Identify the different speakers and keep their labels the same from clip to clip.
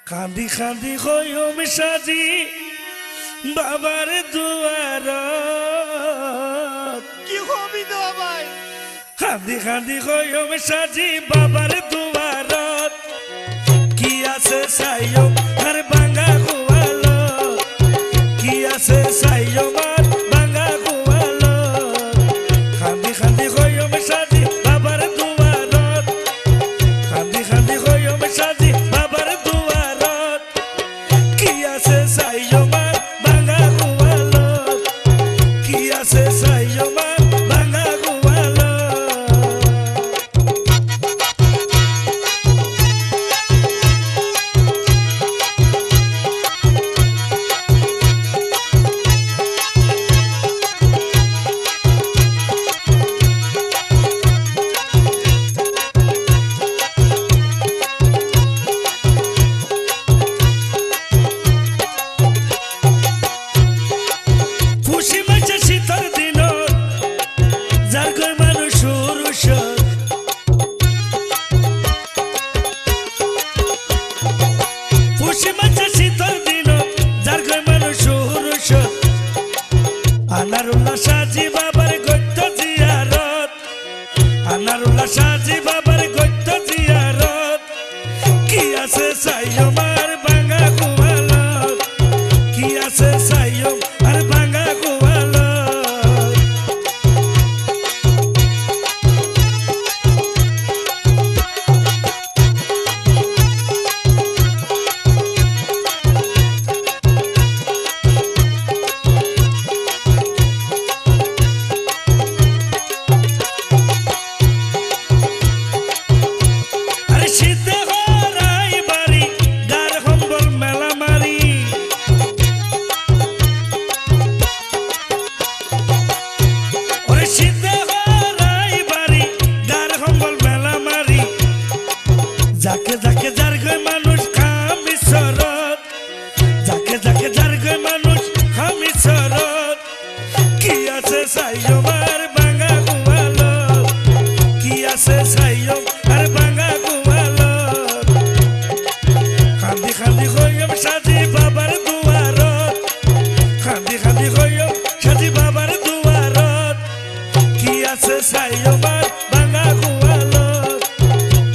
Speaker 1: কান্দি কান্দি হইম সাজি বাবার দুয়ার
Speaker 2: কি হবি তো ভাই?
Speaker 1: কান্দি কান্দি হইম সাজি বাবার দুয়ার কি আছে সাইয়ম আর বাঙ্গা গোয়ালো কি আছে সাইয়ম আর বাঙ্গা গোয়ালো কান্দি কান্দি হইম সাজি বাবার দুয়ার কান্দি কান্দি হইম সাজি বাবার দুয়ার কি আছে সাইয়ম আর বাঙ্গা গোয়ালো কি আছে সাইয়ম আর বাঙ্গা গোয়ালো আনারুল্লাহ সাজি বাবার গত্য জিয়ারত আনারুল্লাহ সাজি বাবার গত্য জিয়ারত কি আছে সাইয়ম আর বাঙ্গা গোয়ালত কি আছে সাইয়ম আর বাঙ্গা গোয়ালত যাকে যাকে যার গয় মানুষ খামি সরত যাকে যাকে যার গয় মানুষ খামি সরত কি আছে সাইয়ম আর বাঙ্গা গোয়ালত কি আছে সাইয়ম আর বাঙ্গা গোয়ালত খান্দি খান্দি হইম সাজি বাবার দুয়ারত খান্দি খান্দি হইম সাজি বাবার দুয়ারত কি আছে সাইয়ম আর বাঙ্গা গোয়ালত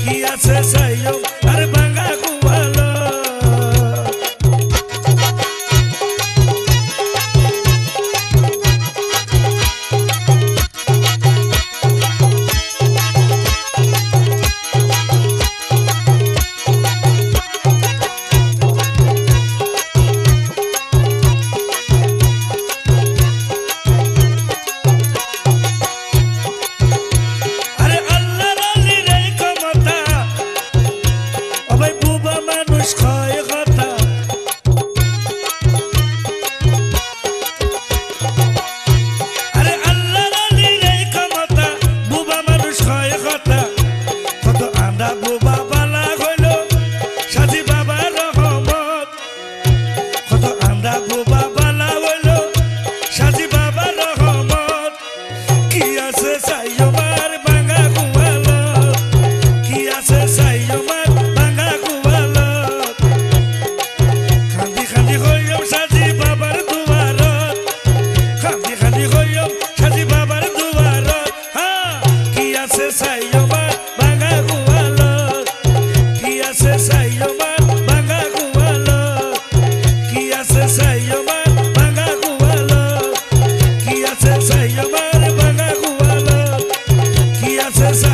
Speaker 1: কি আছে সাইয়ম আর বাঙ্গা গোয়ালত Yes,